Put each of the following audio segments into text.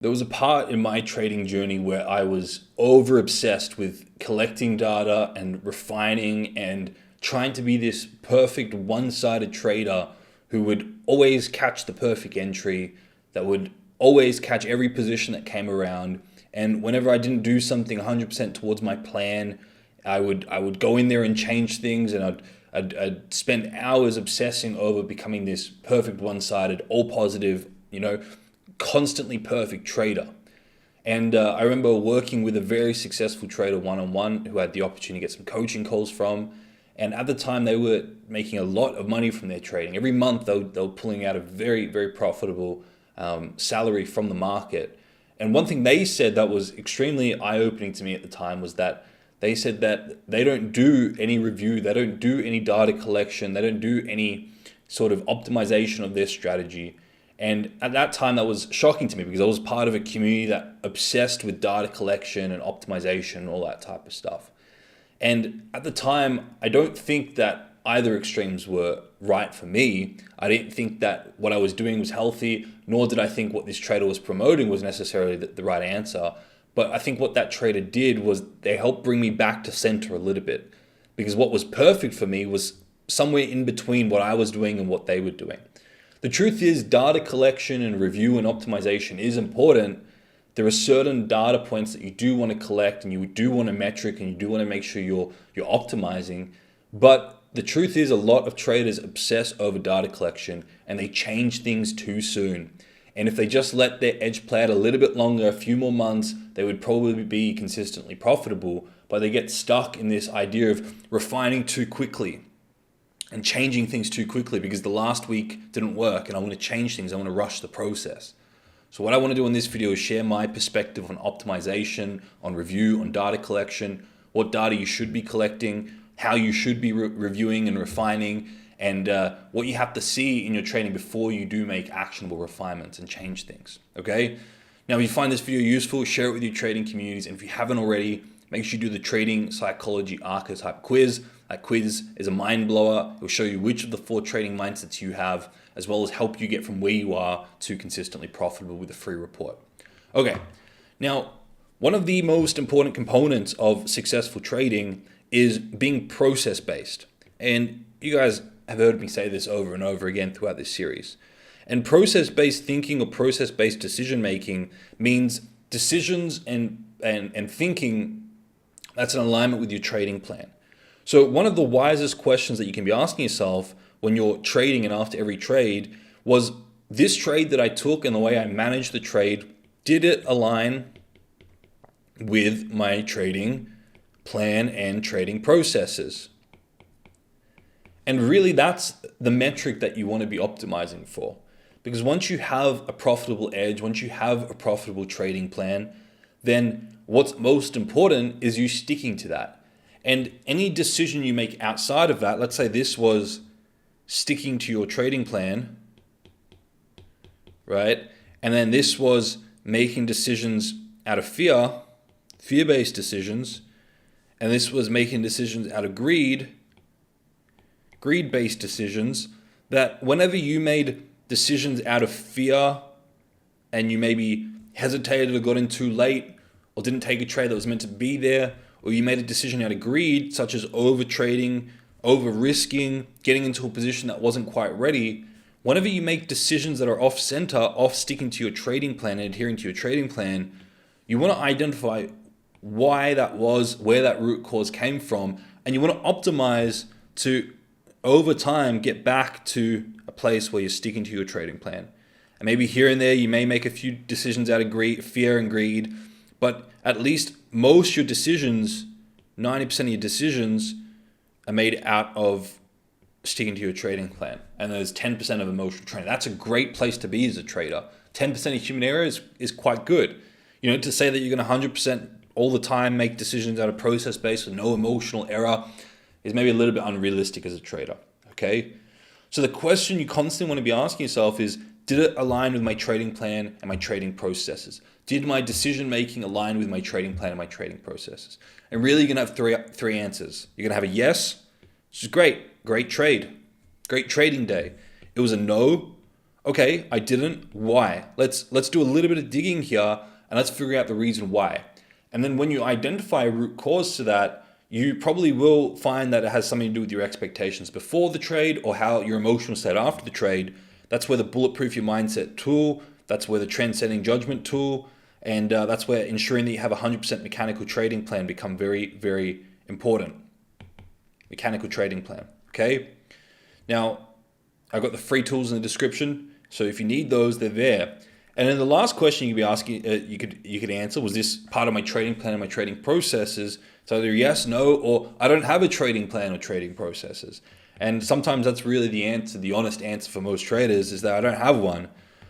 There was a part in my trading journey where I was over obsessed with collecting data and refining and trying to be this perfect one-sided trader who would always catch the perfect entry, that would always catch every position that came around. And whenever I didn't do something 100% towards my plan, I would go in there and change things, and I'd spend hours obsessing over becoming this perfect one-sided, all positive, constantly perfect trader. And I remember working with a very successful trader one-on-one who I had the opportunity to get some coaching calls from. And at the time, they were making a lot of money from their trading. Every month, they were pulling out a very, very profitable salary from the market. And one thing they said that was extremely eye-opening to me at the time was that they said that they don't do any review, they don't do any data collection, they don't do any sort of optimization of their strategy. And at that time, that was shocking to me because I was part of a community that obsessed with data collection and optimization and all that type of stuff. And at the time, I don't think that either extremes were right for me. I didn't think that what I was doing was healthy, nor did I think what this trader was promoting was necessarily the right answer. But I think what that trader did was they helped bring me back to center a little bit, because what was perfect for me was somewhere in between what I was doing and what they were doing. The truth is, data collection and review and optimization is important. There are certain data points that you do want to collect and you do want to metric and you do want to make sure you're optimizing. But the truth is, a lot of traders obsess over data collection and they change things too soon. And if they just let their edge play out a little bit longer, a few more months, they would probably be consistently profitable. But they get stuck in this idea of refining too quickly and changing things too quickly because the last week didn't work and I want to change things. I want to rush the process. So what I want to do in this video is share my perspective on optimization, on review, on data collection, what data you should be collecting, how you should be reviewing and refining, and what you have to see in your trading before you do make actionable refinements and change things, okay? Now, if you find this video useful, share it with your trading communities. And if you haven't already, make sure you do the Trading Psychology Archetype quiz. That quiz is a mind blower. It will show you which of the 4 trading mindsets you have, as well as help you get from where you are to consistently profitable with a free report. Okay, now, one of the most important components of successful trading is being process-based. And you guys have heard me say this over and over again throughout this series. And process-based thinking or process-based decision-making means decisions and thinking that's in alignment with your trading plan. So one of the wisest questions that you can be asking yourself when you're trading and after every trade was, this trade that I took and the way I managed the trade, did it align with my trading plan and trading processes? And really, that's the metric that you want to be optimizing for. Because once you have a profitable edge, once you have a profitable trading plan, then what's most important is you sticking to that. And any decision you make outside of that, let's say this was sticking to your trading plan, right? And then this was making decisions out of fear-based decisions, and this was making decisions out of greed-based decisions, that whenever you made decisions out of fear and you maybe hesitated or got in too late or didn't take a trade that was meant to be there, or you made a decision out of greed, such as over trading, over risking, getting into a position that wasn't quite ready, whenever you make decisions that are off center, off sticking to your trading plan and adhering to your trading plan, you want to identify why that was, where that root cause came from, and you want to optimize to, over time, get back to a place where you're sticking to your trading plan. And maybe here and there, you may make a few decisions out of fear and greed, but at least most of your decisions, 90% of your decisions, are made out of sticking to your trading plan. And there's 10% of emotional trading. That's a great place to be as a trader. 10% of human error is quite good. To say that you're going to 100% all the time make decisions out of process-based with no emotional error is maybe a little bit unrealistic as a trader, okay? So the question you constantly want to be asking yourself is, did it align with my trading plan and my trading processes? Did my decision-making align with my trading plan and my trading processes? And really, you're going to have three answers. You're going to have a yes, which is great trade, great trading day. It was a no, Okay, I didn't. Why? Let's do a little bit of digging here and let's figure out the reason why. And then when you identify a root cause to that, you probably will find that it has something to do with your expectations before the trade or how your emotional state after the trade. That's where the bulletproof your mindset tool, that's where the transcending judgment tool, and that's where ensuring that you have a 100% mechanical trading plan become very, very important. Mechanical trading plan, okay? Now, I've got the free tools in the description, so if you need those, they're there. And then the last question you could be asking, you could answer, was this part of my trading plan and my trading processes? So either yes, no, or I don't have a trading plan or trading processes. And sometimes that's really the answer, the honest answer for most traders is that I don't have one.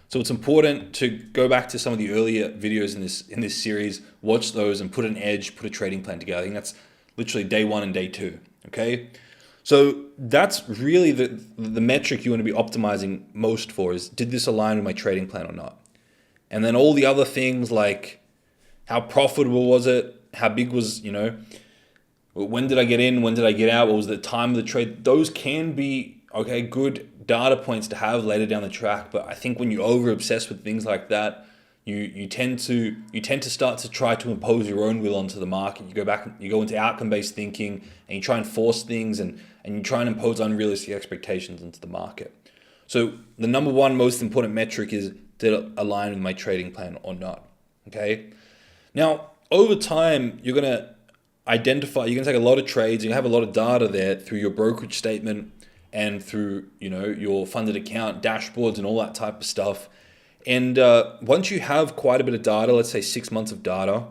So it's important to go back to some of the earlier videos in this series, watch those and put an edge, put a trading plan together. I think that's literally day 1 and day 2, okay? So that's really the metric you want to be optimizing most for is, did this align with my trading plan or not? And then all the other things like how profitable was it? How big was, when did I get in? When did I get out? What was the time of the trade? Those can be, okay, good data points to have later down the track. But I think when you over obsess with things like that, you tend to start to try to impose your own will onto the market. You go into outcome-based thinking and you try and force things and you try and impose unrealistic expectations into the market. So the number one most important metric is, did it align with my trading plan or not? Okay. Now, over time, you're going to take a lot of trades, you have a lot of data there through your brokerage statement and through, your funded account dashboards and all that type of stuff. And once you have quite a bit of data, let's say 6 months of data,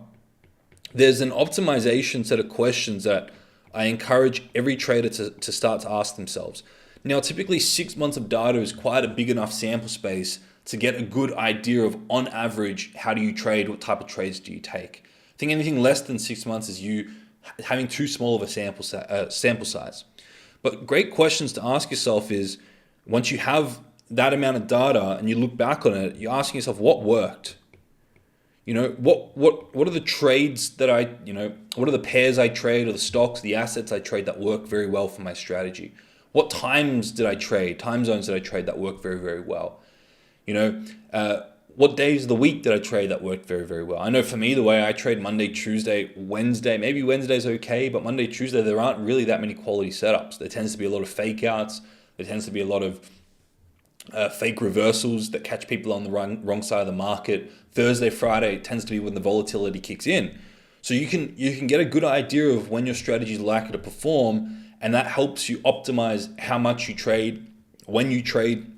there's an optimization set of questions that I encourage every trader to start to ask themselves. Now, typically 6 months of data is quite a big enough sample space to get a good idea of, on average, how do you trade, what type of trades do you take. I think anything less than 6 months is you having too small of a sample size. But great questions to ask yourself is, once you have that amount of data and you look back on it, you're asking yourself, what worked? What are the trades that what are the pairs I trade or the stocks, the assets I trade that work very well for my strategy? What time zones did I trade that work very, very well? What days of the week did I trade that worked very, very well? I know for me, the way I trade Monday, Tuesday, Wednesday, maybe Wednesday's okay, but Monday, Tuesday, there aren't really that many quality setups. There tends to be a lot of fake outs. There tends to be a lot of fake reversals that catch people on the wrong side of the market. Thursday, Friday tends to be when the volatility kicks in. So you can get a good idea of when your strategy is likely to perform, and that helps you optimize how much you trade, when you trade,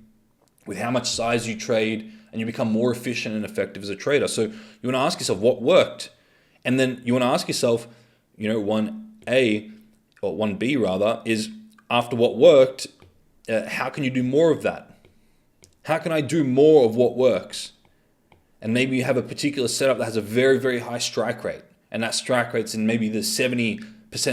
with how much size you trade, and you become more efficient and effective as a trader. So you want to ask yourself what worked, and then you want to ask yourself, 1A or 1B rather, is after what worked, how can you do more of that? How can I do more of what works? And maybe you have a particular setup that has a very, very high strike rate, and that strike rate's in maybe the 70%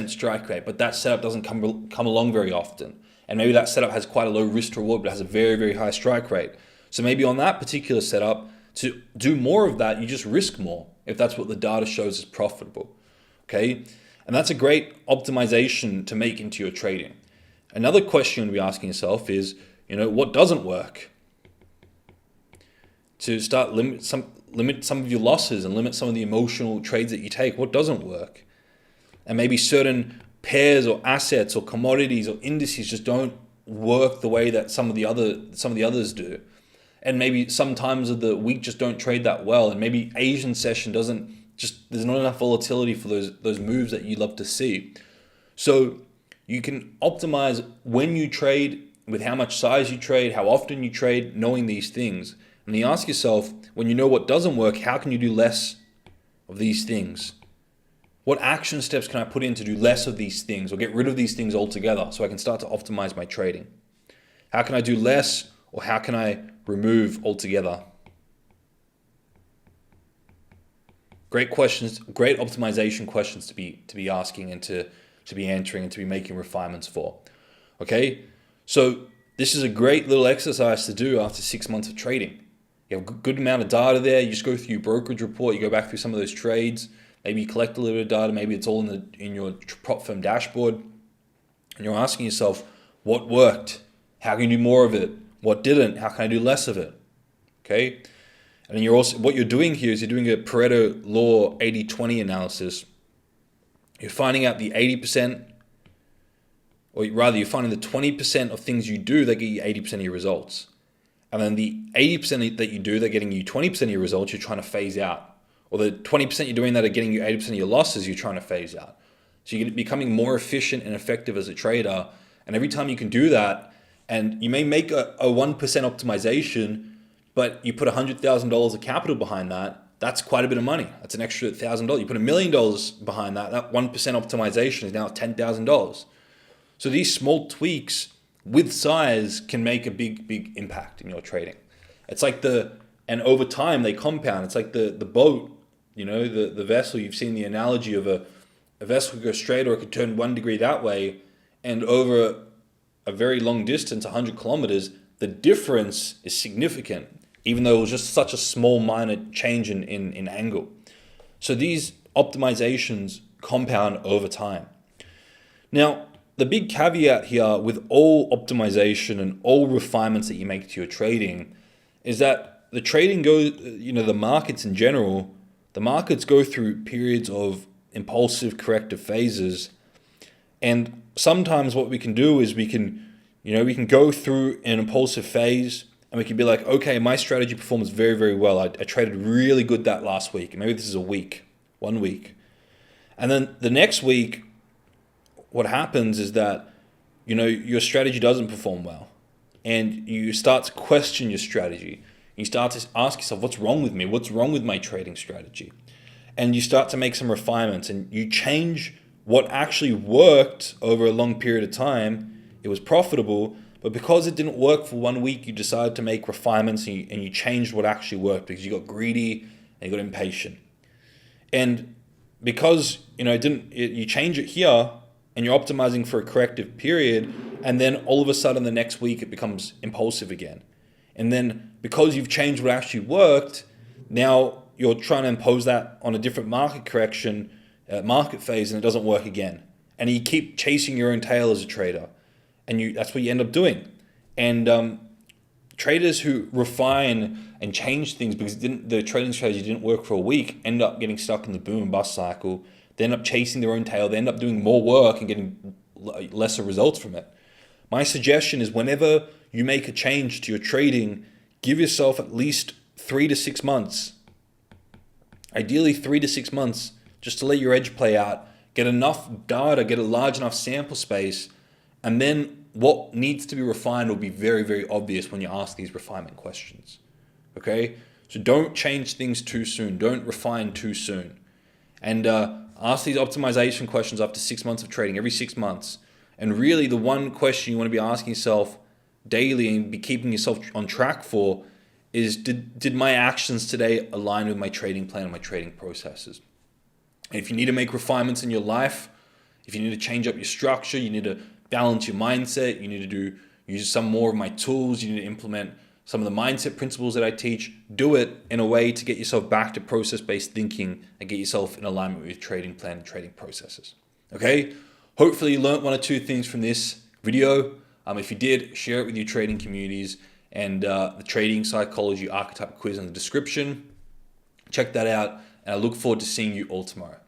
strike rate, but that setup doesn't come along very often. And maybe that setup has quite a low risk to reward, but has a very, very high strike rate. So maybe on that particular setup, to do more of that, you just risk more if that's what the data shows is profitable. Okay? And that's a great optimization to make into your trading. Another question to be asking yourself is, what doesn't work? To start limit some of your losses and limit some of the emotional trades that you take. What doesn't work? And maybe certain pairs or assets or commodities or indices just don't work the way that some of the others do. And maybe sometimes of the week just don't trade that well. And maybe Asian session there's not enough volatility for those moves that you love to see. So you can optimize when you trade, with how much size you trade, how often you trade, knowing these things. And you ask yourself, when you know what doesn't work, how can you do less of these things? What action steps can I put in to do less of these things or get rid of these things altogether so I can start to optimize my trading? How can I do less, or how can I remove altogether? Great questions, great optimization questions to be asking and to be answering and to be making refinements for. Okay, so this is a great little exercise to do after 6 months of trading. You have a good amount of data there. You just go through your brokerage report. You go back through some of those trades. Maybe you collect a little bit of data. Maybe it's all in your prop firm dashboard. And you're asking yourself, what worked? How can you do more of it? What didn't? How can I do less of it? Okay. And then what you're doing here is you're doing a Pareto law 80-20 analysis. You're finding out the 80%, or rather you're finding the 20% of things you do that get you 80% of your results. And then the 80% that you do that are getting you 20% of your results, you're trying to phase out. Or the 20% you're doing that are getting you 80% of your losses, you're trying to phase out. So you're becoming more efficient and effective as a trader. And every time you can do that, and you may make a 1% optimization, but you put $100,000 of capital behind that, that's quite a bit of money. That's an extra $1,000. You put $1 million behind that, that 1% optimization is now $10,000. So these small tweaks with size can make a big impact in your trading. It's like and over time they compound. It's like the boat, the vessel. You've seen the analogy of a vessel could go straight or it could turn 1 degree that way. And over a very long distance, 100 kilometers, the difference is significant, even though it was just such a small minor change in angle. So these optimizations compound over time. Now, the big caveat here with all optimization and all refinements that you make to your trading is that the trading goes, the markets in general, the markets go through periods of impulsive corrective phases. And sometimes what we can do is we can go through an impulsive phase and we can be like, okay, my strategy performs very, very well. I traded really good that last week. And maybe this is 1 week. And then the next week, what happens is that, your strategy doesn't perform well. And you start to question your strategy. You start to ask yourself, what's wrong with me? What's wrong with my trading strategy? And you start to make some refinements and you change what actually worked over a long period of time. It was profitable, but because it didn't work for 1 week, you decided to make refinements and you changed what actually worked because you got greedy and you got impatient. And because you change it here and you're optimizing for a corrective period, and then all of a sudden the next week it becomes impulsive again. And then because you've changed what actually worked, now you're trying to impose that on a different market correction, market phase, and it doesn't work again. And you keep chasing your own tail as a trader. And that's what you end up doing. And traders who refine and change things because the trading strategy didn't work for a week end up getting stuck in the boom and bust cycle. They end up chasing their own tail. They end up doing more work and getting lesser results from it. My suggestion is whenever you make a change to your trading, give yourself at least 3 to 6 months. Ideally 3 to 6 months just to let your edge play out, get enough data, get a large enough sample space, and then what needs to be refined will be very, very obvious when you ask these refinement questions. Okay? So don't change things too soon. Don't refine too soon. And ask these optimization questions after 6 months of trading, every 6 months. And really the one question you want to be asking yourself daily and be keeping yourself on track for is, did my actions today align with my trading plan and my trading processes? And if you need to make refinements in your life, if you need to change up your structure, you need to balance your mindset, you need to use some more of my tools, you need to implement some of the mindset principles that I teach, do it in a way to get yourself back to process-based thinking and get yourself in alignment with your trading plan and trading processes. Okay? Hopefully you learned 1 or 2 things from this video. If you did, share it with your trading communities, and the Trading Psychology Archetype quiz in the description. Check that out, and I look forward to seeing you all tomorrow.